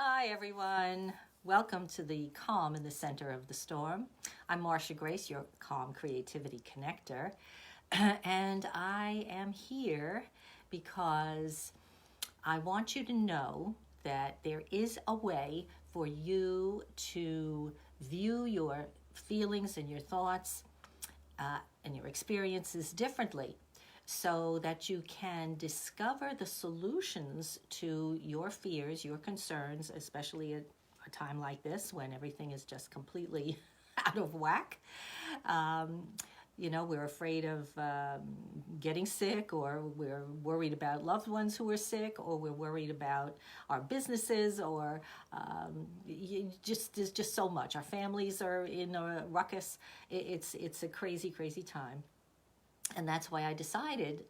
Hi, everyone. Welcome to the Calm in the Center of the Storm. I'm Marcia Grace, your Calm Creativity Connector, and I am here because I want you to know that there is a way for you to view your feelings and your thoughts and your experiences differently so that you can discover the solutions to your fears, your concerns, especially at a time like this when everything is just completely out of whack. Um, we're afraid of getting sick, or we're worried about loved ones who are sick, or we're worried about our businesses, or there's just so much. Our families are in a ruckus. It's a crazy, crazy time. And that's why I decided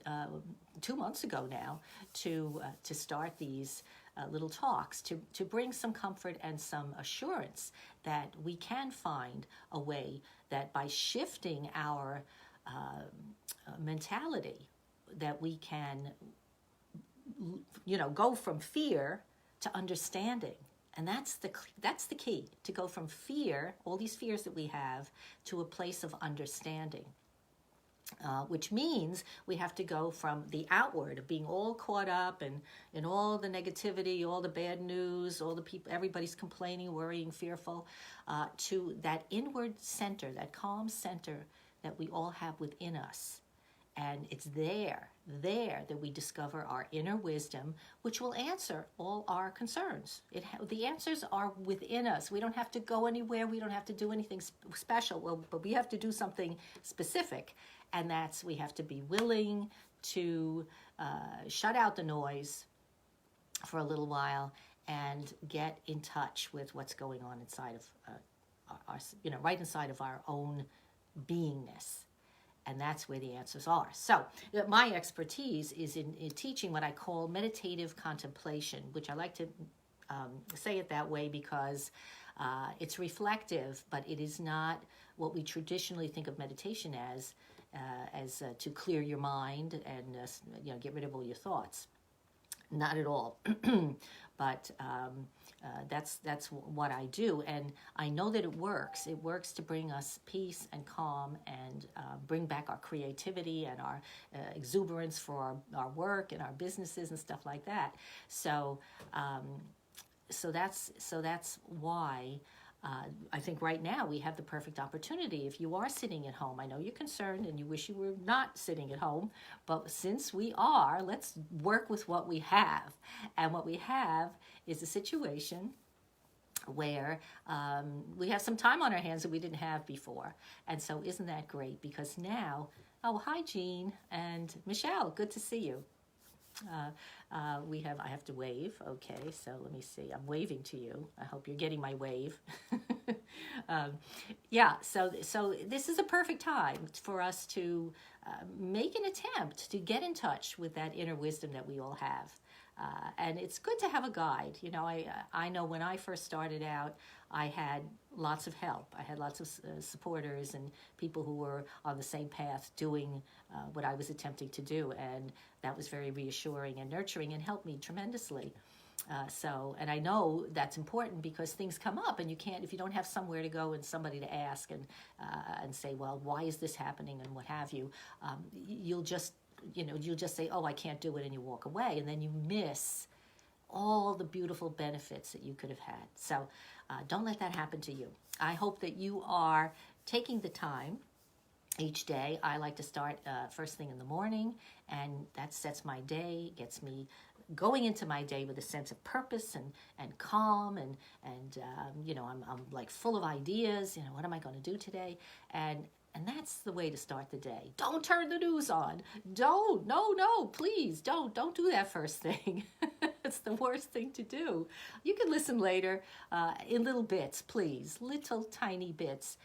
2 months ago now to start these little talks to bring some comfort and some assurance that we can find a way that by shifting our mentality, that we can go from fear to understanding. And that's the key, to go from fear, all these fears that we have, to a place of understanding. Which means we have to go from the outward of being all caught up in all the negativity, all the bad news, all the people, everybody's complaining, worrying, fearful, to that inward center, that calm center that we all have within us. And it's there that we discover our inner wisdom, which will answer all our concerns. The answers are within us. We don't have to go anywhere. We don't have to do anything special, but we have to do something specific. And that's, we have to be willing to shut out the noise for a little while and get in touch with what's going on inside of our, right inside of our own beingness. And that's where the answers are. So my expertise is in teaching what I call meditative contemplation, which I like to say it that way because it's reflective, but it is not what we traditionally think of meditation as to clear your mind and get rid of all your thoughts. Not at all. But that's what I do, and I know that it works. It works to bring us peace and calm, and bring back our creativity and our exuberance for our work and our businesses and stuff like that. So that's why. I think right now we have the perfect opportunity. If you are sitting at home, I know you're concerned and you wish you were not sitting at home, but since we are, let's work with what we have. And what we have is a situation where we have some time on our hands that we didn't have before. And so isn't that great? Because now, hi Jean and Michelle, good to see you. I have to wave. Okay, so let me see. I'm waving to you. I hope you're getting my wave. So this is a perfect time for us to make an attempt to get in touch with that inner wisdom that we all have. And it's good to have a guide. I know when I first started out, I had lots of help. I had lots of supporters and people who were on the same path doing what I was attempting to do. And that was very reassuring and nurturing and helped me tremendously. And I know that's important because things come up and you can't, if you don't have somewhere to go and somebody to ask and say, well, why is this happening and what have you, you'll just say, oh, I can't do it, and you walk away, and then you miss all the beautiful benefits that you could have had. So don't let that happen to you. I hope that you are taking the time each day. I like to start first thing in the morning, and that sets my day, gets me going into my day with a sense of purpose and calm, and I'm like full of ideas. What am I going to do today? And that's the way to start the day. Don't turn the news on. No, please, don't do that first thing. It's the worst thing to do. You can listen later in little bits, please, little tiny bits.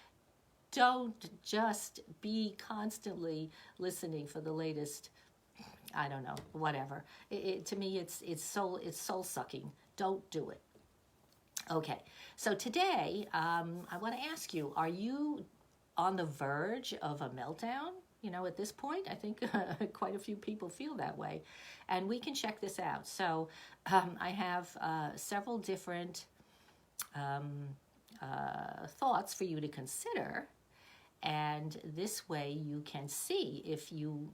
Don't just be constantly listening for the latest, I don't know, whatever. To me, it's soul sucking. Don't do it. Okay, so today I want to ask you: are you on the verge of a meltdown? At this point, I think quite a few people feel that way. And we can check this out. So I have several different thoughts for you to consider. And this way you can see if you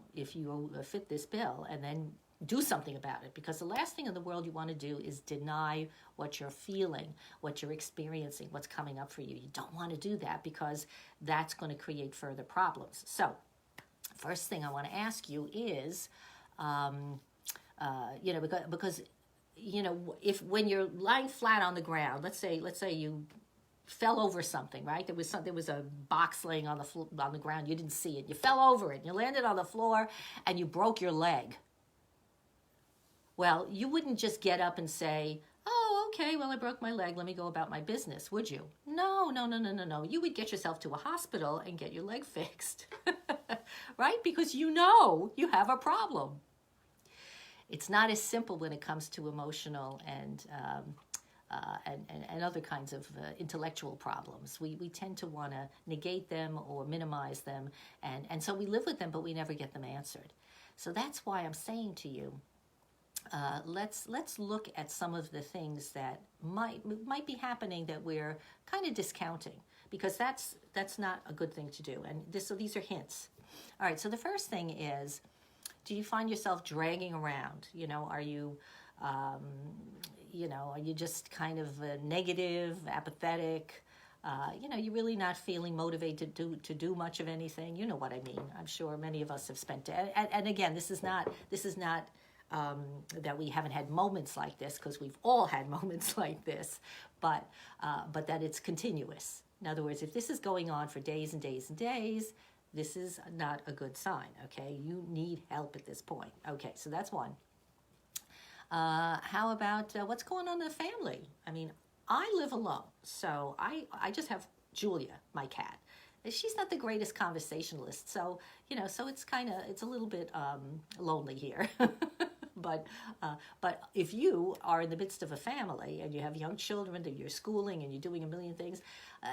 fit this bill, and then do something about it. Because the last thing in the world you want to do is deny what you're feeling, what you're experiencing, what's coming up for you. You don't want to do that, because that's going to create further problems. So first thing I want to ask you is, because if when you're lying flat on the ground, let's say you fell over something, right? There was a box laying on the ground. You didn't see it. You fell over it. You landed on the floor and you broke your leg. Well, you wouldn't just get up and say, "Oh, okay, well, I broke my leg. Let me go about my business," would you? No. You would get yourself to a hospital and get your leg fixed, right? Because you have a problem. It's not as simple when it comes to emotional and other kinds of intellectual problems. We tend to want to negate them or minimize them, and so we live with them, but we never get them answered. So that's why I'm saying to you, let's look at some of the things that might be happening that we're kind of discounting, because that's not a good thing to do. And so these are hints. All right. So the first thing is, do you find yourself dragging around? Are you are you just kind of negative, apathetic? You're really not feeling motivated to do much of anything. You know what I mean. I'm sure many of us have spent it. And again, this is not that we haven't had moments like this, because we've all had moments like this, but that it's continuous. In other words, if this is going on for days and days and days, this is not a good sign, okay? You need help at this point. Okay, so that's one. How about what's going on in the family? I mean, I live alone, so I just have Julia, my cat. She's not the greatest conversationalist, so it's a little bit lonely here. But if you are in the midst of a family and you have young children that you're schooling and you're doing a million things,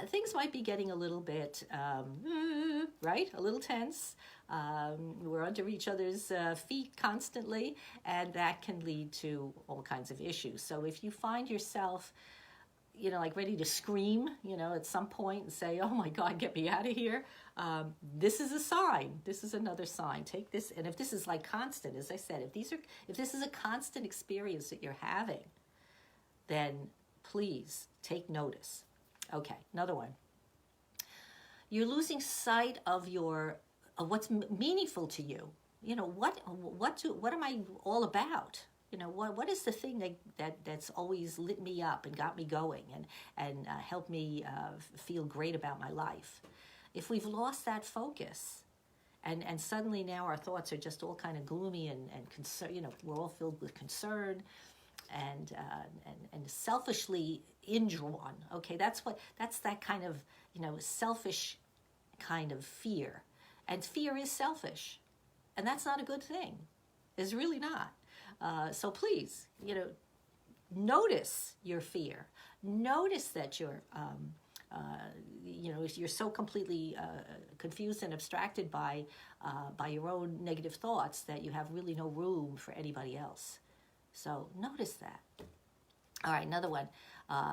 things might be getting a little bit, right? A little tense. We're under each other's feet constantly, and that can lead to all kinds of issues. So if you find yourself, like ready to scream, at some point and say, "Oh my God, get me out of here," this is a sign. This is another sign. Take this, and if this is like constant, as I said, if this is a constant experience that you're having, then please take notice. Okay, another one. You're losing sight of what's meaningful to you. What am I all about? What is the thing that's always lit me up and got me going and helped me feel great about my life? If we've lost that focus, and suddenly now our thoughts are just all kind of gloomy and concern, we're all filled with concern and selfishly indrawn. Okay, that's that kind of selfish kind of fear, and fear is selfish, and that's not a good thing. It's really not. So please, notice your fear. Notice that you're, you're so completely confused and abstracted by your own negative thoughts that you have really no room for anybody else. So notice that. All right, another one.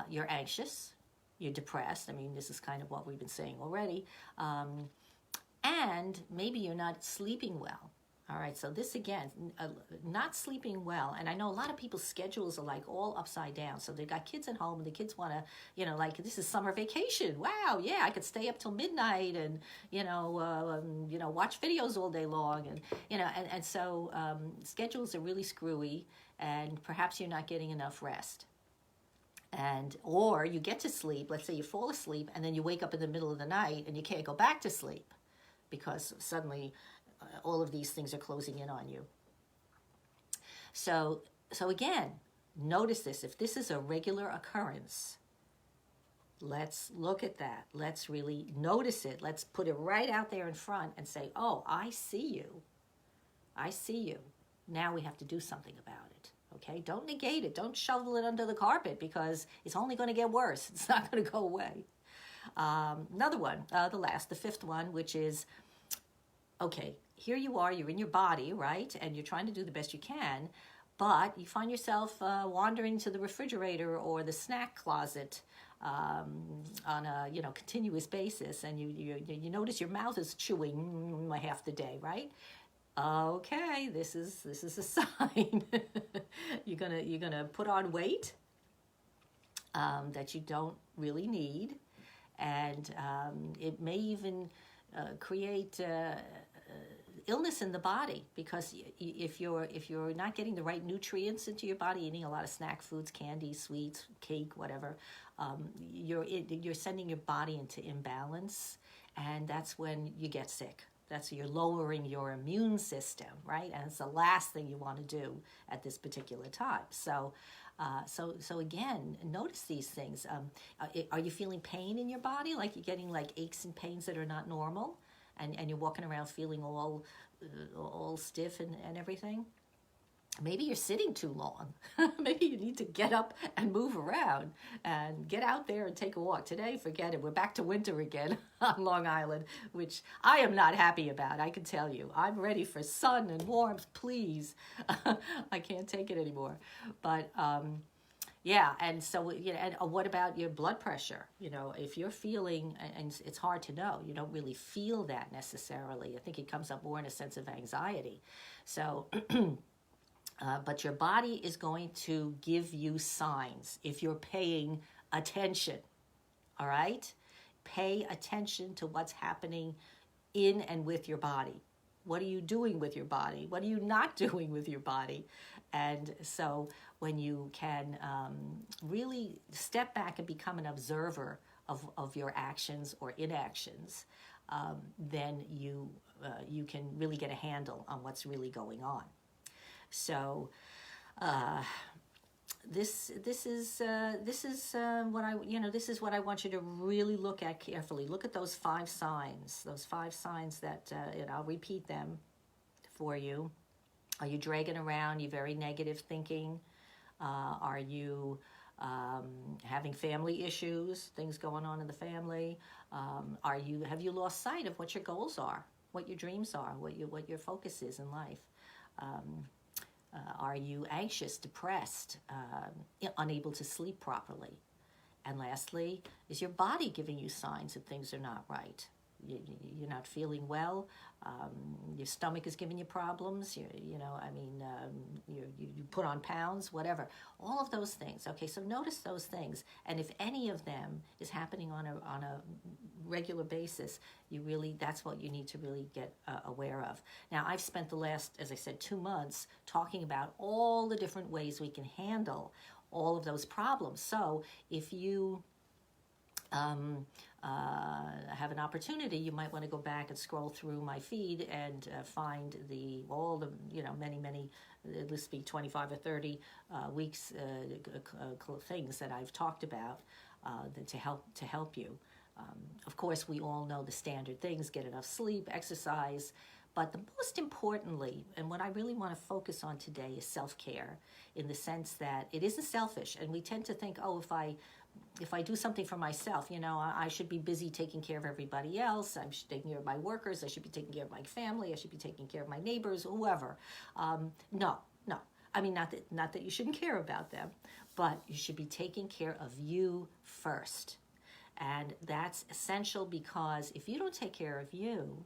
You're anxious. You're depressed. I mean, this is kind of what we've been saying already. And maybe you're not sleeping well. All right, so this again, not sleeping well, and I know a lot of people's schedules are like all upside down. So they've got kids at home, and the kids want to, like this is summer vacation. Wow, yeah, I could stay up till midnight and watch videos all day long, and so schedules are really screwy, and perhaps you're not getting enough rest. Or you get to sleep. Let's say you fall asleep, and then you wake up in the middle of the night, and you can't go back to sleep because suddenly all of these things are closing in on you. So again, notice this. If this is a regular occurrence, let's look at that. Let's really notice it. Let's put it right out there in front and say, "Oh, I see you. I see you. Now we have to do something about it." Okay? Don't negate it. Don't shovel it under the carpet, because it's only going to get worse. It's not going to go away. Another one, the fifth one, which is okay, here you are, you're in your body, right? And you're trying to do the best you can, but you find yourself wandering to the refrigerator or the snack closet on a continuous basis, and you notice your mouth is chewing half the day, right? Okay, this is a sign. You're gonna put on weight that you don't really need, and it may even create illness in the body, because if you're not getting the right nutrients into your body, eating a lot of snack foods, candy, sweets, cake, whatever, you're sending your body into imbalance, and that's when you get sick. That's You're lowering your immune system, right? And it's the last thing you want to do at this particular time. So again, notice these things. Are you feeling pain in your body? Like you're getting like aches and pains that are not normal, and you're walking around feeling all stiff and everything? Maybe you're sitting too long. Maybe you need to get up and move around and get out there and take a walk. Today, forget it. We're back to winter again on Long Island, which I am not happy about, I can tell you. I'm ready for sun and warmth, please. I can't take it anymore. But yeah, and so, and what about your blood pressure? If you're feeling, and it's hard to know, you don't really feel that necessarily. I think it comes up more in a sense of anxiety. So... but your body is going to give you signs if you're paying attention, all right? Pay attention to what's happening in and with your body. What are you doing with your body? What are you not doing with your body? And so when you can really step back and become an observer of your actions or inactions, then you can really get a handle on what's really going on. So, this is what I want you to really look at carefully. Look at those 5 signs. Those 5 signs that I'll repeat them for you. Are you dragging around? Are you very negative thinking? Are you having family issues? Things going on in the family? Have you lost sight of what your goals are? What your dreams are? What your focus is in life? Are you anxious, depressed, unable to sleep properly? And lastly, is your body giving you signs that things are not right? You're not feeling well. Your stomach is giving you problems. You put on pounds, whatever. All of those things. Okay, so notice those things, and if any of them is happening on a regular basis, that's what you need to really get aware of. Now, I've spent the last, as I said, 2 months talking about all the different ways we can handle all of those problems. So if you have an opportunity, you might want to go back and scroll through my feed and find all the many at least be 25 or 30 weeks things that I've talked about to help you. Of course, we all know the standard things: get enough sleep, exercise. But the most importantly, and what I really want to focus on today, is self-care, in the sense that it isn't selfish. And we tend to think, oh, if I do something for myself, I should be busy taking care of everybody else. I should be taking care of my workers. I should be taking care of my family. I should be taking care of my neighbors, whoever. No. I mean, not that you shouldn't care about them, but you should be taking care of you first. And that's essential, because if you don't take care of you,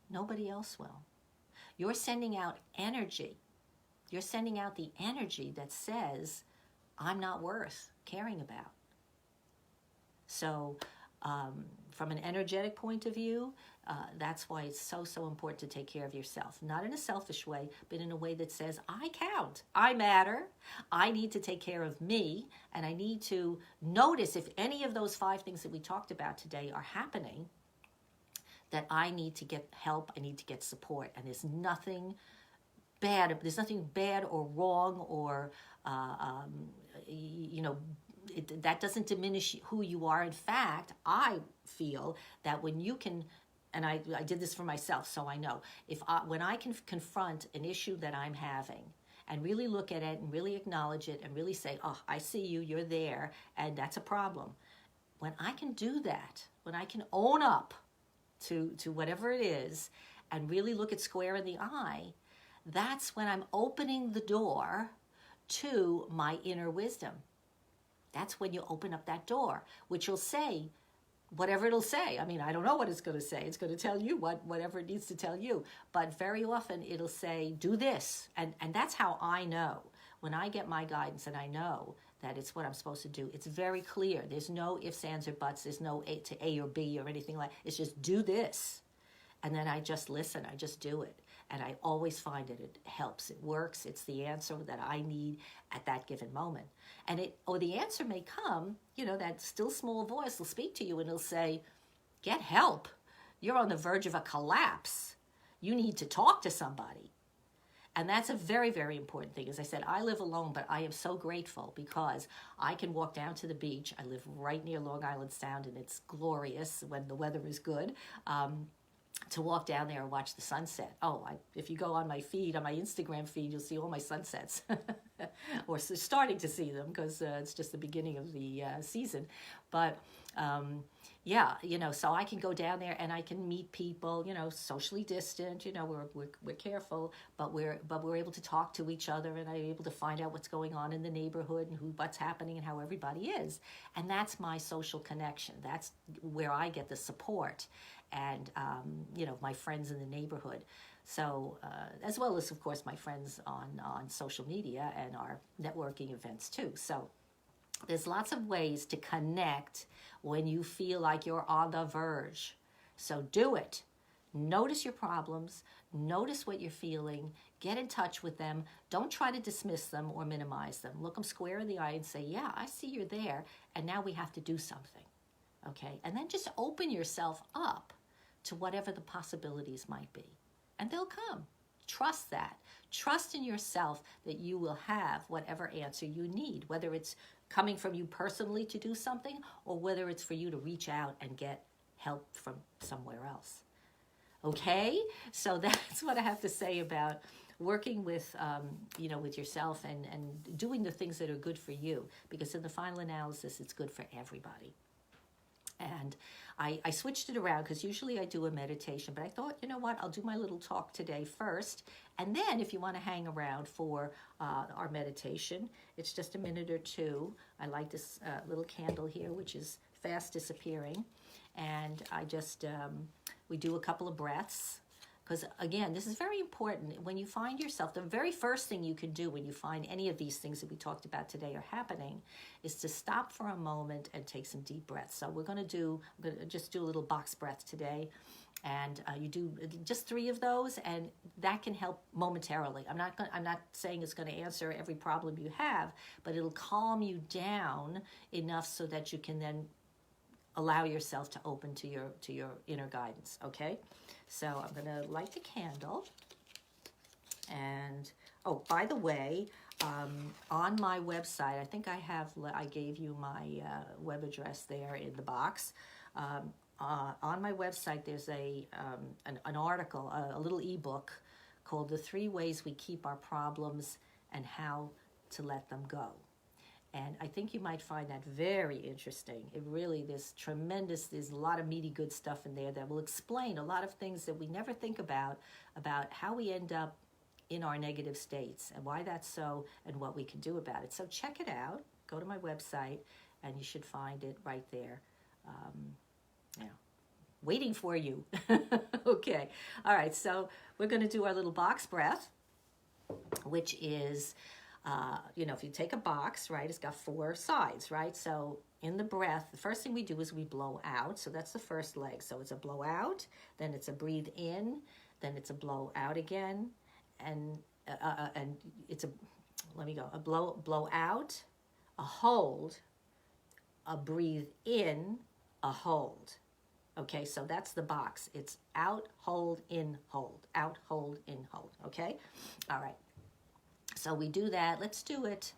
nobody else will. You're sending out energy. You're sending out the energy that says, I'm not worth caring about. So from an energetic point of view, that's why it's so important to take care of yourself. Not in a selfish way, but in a way that says, I count, I matter, I need to take care of me, and I need to notice if any of those 5 things that we talked about today are happening, that I need to get help, I need to get support. And there's nothing bad or wrong or that doesn't diminish who you are. In fact, I feel that when you can, and I did this for myself, so I know, when I can confront an issue that I'm having and really look at it and really acknowledge it and really say, oh, I see you, you're there, and that's a problem. When I can do that, when I can own up to whatever it is, and really look it square in the eye, that's when I'm opening the door to my inner wisdom. That's when you open up that door, which will say whatever it'll say. I mean, I don't know what it's going to say. It's going to tell you whatever it needs to tell you. But very often it'll say, do this. And that's how I know. When I get my guidance and I know that it's what I'm supposed to do, it's very clear. There's no ifs, ands, or buts. There's no A or B or anything like that. It's just do this. And then I just listen. I just do it. And I always find it helps. It works. It's the answer that I need at that given moment. And the answer may come, that still small voice will speak to you and it'll say, get help. You're on the verge of a collapse. You need to talk to somebody. And that's a very, very important thing. As I said, I live alone, but I am so grateful because I can walk down to the beach. I live right near Long Island Sound, and it's glorious when the weather is good. To walk down there and watch the sunset. If you go on my feed, on my Instagram feed, you'll see all my sunsets. Or starting to see them because it's just the beginning of the season. But so I can go down there and I can meet people, socially distant, we're careful, but we're able to talk to each other, and I'm able to find out what's going on in the neighborhood and what's happening and how everybody is. And that's my social connection. That's where I get the support and, my friends in the neighborhood. So, as well as, of course, my friends on social media and our networking events too. So there's lots of ways to connect when you feel like you're on the verge. So do it. Notice your problems. Notice what you're feeling. Get in touch with them. Don't try to dismiss them or minimize them. Look them square in the eye and say, yeah, I see you're there, and now we have to do something. Okay? And then just open yourself up to whatever the possibilities might be. And they'll come. Trust that. Trust in yourself that you will have whatever answer you need, whether it's coming from you personally to do something or whether it's for you to reach out and get help from somewhere else. Okay? So that's what I have to say about working with, with yourself and doing the things that are good for you, because in the final analysis, it's good for everybody. And I switched it around because usually I do a meditation, but I thought, you know what, I'll do my little talk today first. And then if you want to hang around for our meditation, it's just a minute or two. I like this little candle here, which is fast disappearing. And I just, we do a couple of breaths. Because again, this is very important. When you find yourself, the very first thing you can do when you find any of these things that we talked about today are happening is to stop for a moment and take some deep breaths. So I'm going to just do a little box breath today. And you do just 3 of those, and that can help momentarily. I'm not saying it's going to answer every problem you have, but it'll calm you down enough so that you can then allow yourself to open to your inner guidance, okay? So I'm going to light the candle. And, by the way, on my website, I think I gave you my web address there in the box. On my website, there's an article, a little ebook called The 3 Ways We Keep Our Problems and How to Let Them Go. And I think you might find that very interesting. There's a lot of meaty good stuff in there that will explain a lot of things that we never think about how we end up in our negative states and why that's so and what we can do about it. So check it out. Go to my website and you should find it right there. Waiting for you. Okay. All right. So we're going to do our little box breath, which is... if you take a box, right, it's got 4 sides, right? So in the breath, the first thing we do is we blow out. So that's the first leg. So it's a blow out, then it's a breathe in, then it's a blow out again, and it's a blow out, a hold, a breathe in, a hold. Okay, so that's the box. It's out, hold, in, hold, out, hold, in, hold. Okay, all right. So we do that. Let's do it.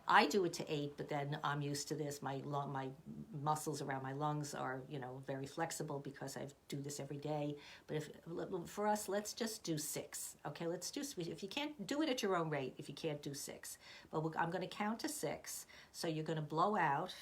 I do it to 8, but then I'm used to this. My muscles around my lungs are, very flexible because I do this every day. But for us, let's just do 6. Okay, if you can't do it at your own rate, if you can't do 6. But I'm going to count to 6. So you're going to blow out,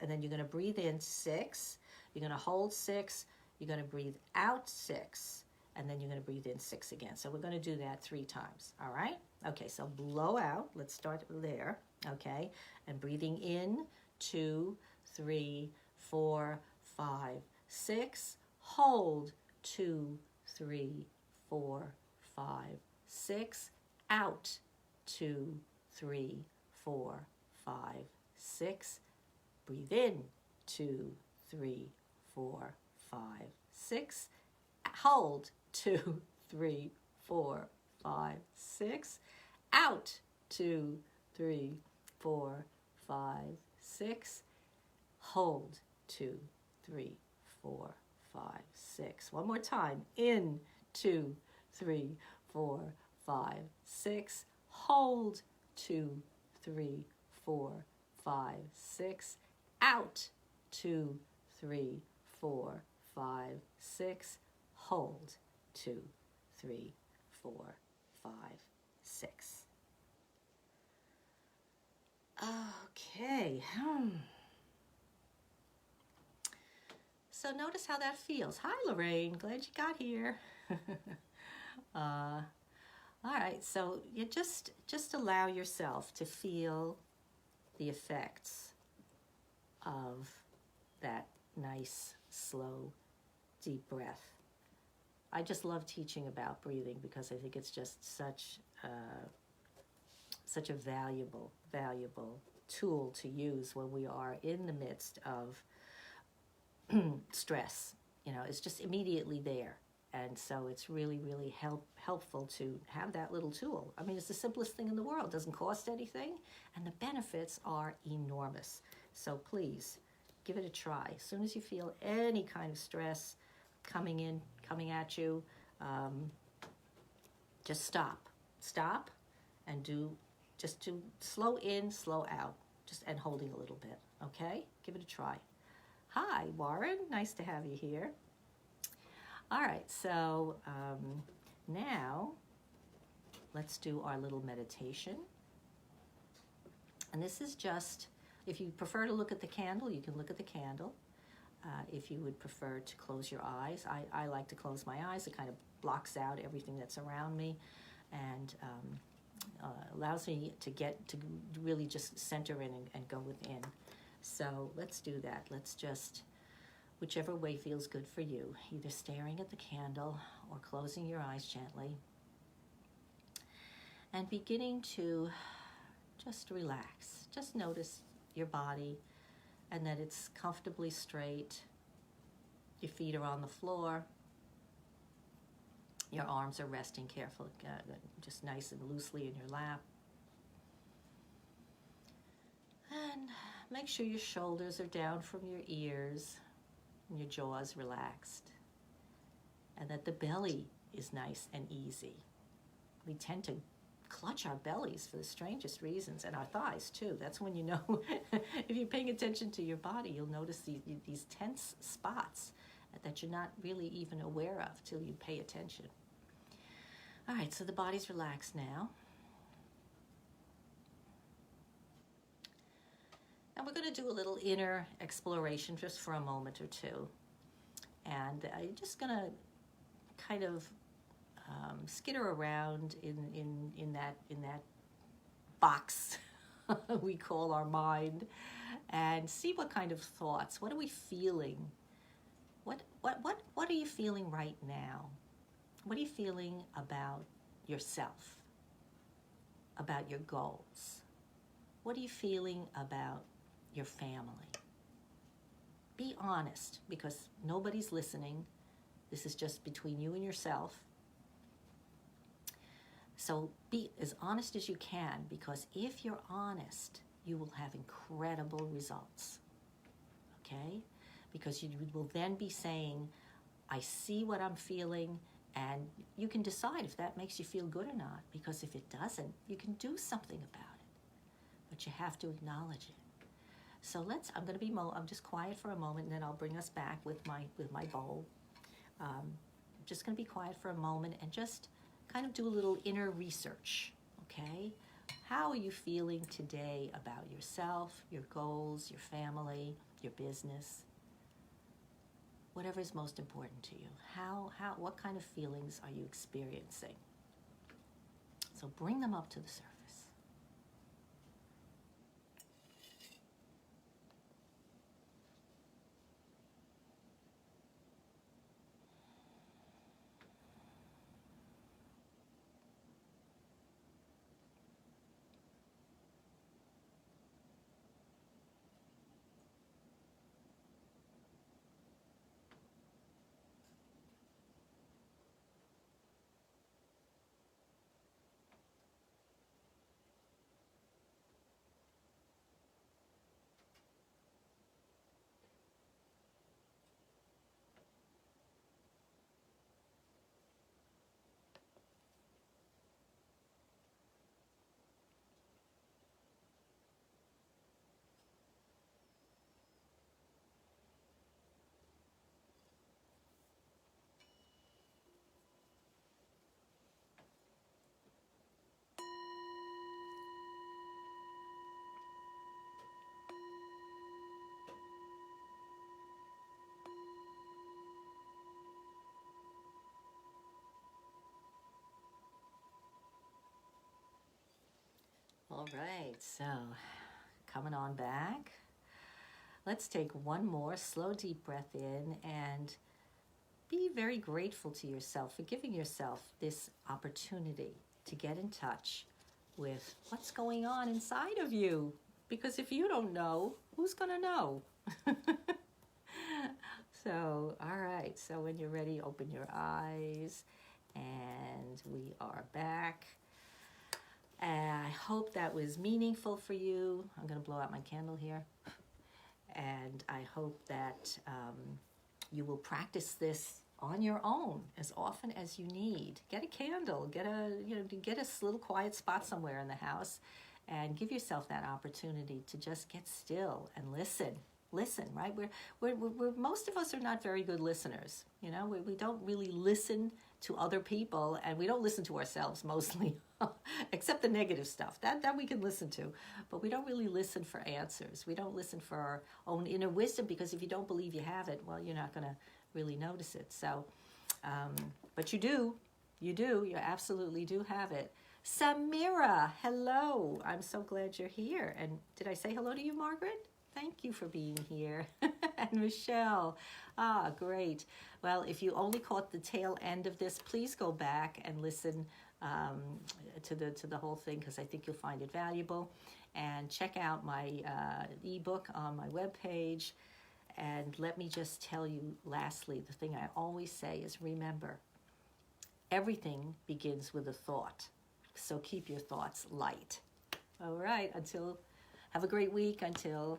and then you're going to breathe in 6. You're going to hold 6. You're going to breathe out 6. and then you're going to breathe in 6 again. So we're going to do that 3 times, all right? Okay, so blow out. Let's start there, okay? And breathing in, 2, 3, 4, 5, 6. Hold, 2, 3, 4, 5, 6. Out, 2, 3, 4, 5, 6. Breathe in, 2, 3, 4, 5, 6. Hold, 2, 3, 4, 5, 6. Out, 2, 3, 4, 5, 6. Hold, 2, 3, 4, 5, 6. One more time. In, 2, 3, 4, 5, 6. Hold, 2, 3, 4, 5, 6. Out, 2, 3, 4, 5, 6. Hold, 2, 3, 4, 5, 6. Okay. So notice how that feels. Hi, Lorraine. Glad you got here. All right. So you just allow yourself to feel the effects of that nice, slow, deep breath. I just love teaching about breathing because I think it's just such a valuable tool to use when we are in the midst of stress. You know, it's just immediately there. And so it's really, really helpful to have that little tool. I mean, it's the simplest thing in the world. It doesn't cost anything, and the benefits are enormous. So please, give it a try. As soon as you feel any kind of stress coming at you, just stop and do slow in, slow out, and holding a little bit, okay? Give it a try. Hi, Warren, nice to have you here. All right, so now let's do our little meditation. And this is just, if you prefer to look at the candle, you can look at the candle. If you would prefer to close your eyes, I like to close my eyes. It kind of blocks out everything that's around me and allows me to really just center in and go within. So let's do that. Let's just, whichever way feels good for you, either staring at the candle or closing your eyes gently and beginning to just relax. Just notice your body and that it's comfortably straight. Your feet are on the floor. Your arms are resting carefully, just nice and loosely in your lap. And make sure your shoulders are down from your ears and your jaw's relaxed. And that the belly is nice and easy. We tend to clutch our bellies for the strangest reasons, and our thighs too. That's when you know, if you're paying attention to your body, you'll notice these tense spots that you're not really even aware of till you pay attention. All right, so the body's relaxed now. And we're going to do a little inner exploration just for a moment or two. And I'm just going to kind of skitter around in that box we call our mind and see what kind of thoughts, what are we feeling? What are you feeling right now? What are you feeling about yourself? About your goals? What are you feeling about your family? Be honest, because nobody's listening. This is just between you and yourself. So be as honest as you can, because if you're honest, you will have incredible results, okay? Because you will then be saying, I see what I'm feeling, and you can decide if that makes you feel good or not, because if it doesn't, you can do something about it, but you have to acknowledge it. So I'm going to be, I'm just quiet for a moment, and then I'll bring us back with my bowl. I'm just going to be quiet for a moment and just kind of do a little inner research, okay? How are you feeling today about yourself, your goals, your family, your business? whatever is most important to you. What kind of feelings are you experiencing? So bring them up to the surface. All right, so coming on back. Let's take one more slow, deep breath in and be very grateful to yourself for giving yourself this opportunity to get in touch with what's going on inside of you. Because if you don't know, who's going to know? So, all right. So when you're ready, open your eyes. And we are back. And I hope that was meaningful for you. I'm going to blow out my candle here. And I hope that you will practice this on your own as often as you need. Get a candle, get a little quiet spot somewhere in the house, and give yourself that opportunity to just get still and listen. Listen, right? We're most of us are not very good listeners. You know, we don't really listen to other people, and we don't listen to ourselves mostly, except the negative stuff that we can listen to, but we don't really listen for answers. We don't listen for our own inner wisdom, because if you don't believe you have it, well, you're not going to really notice it. So, but you absolutely do have it. Samira, hello. I'm so glad you're here. And did I say hello to you, Margaret? Thank you for being here. And Michelle, great. Well, if you only caught the tail end of this, please go back and listen to the whole thing, because I think you'll find it valuable. And check out my ebook on my webpage. And let me just tell you, lastly, the thing I always say is, remember, everything begins with a thought. So keep your thoughts light. All right, have a great week until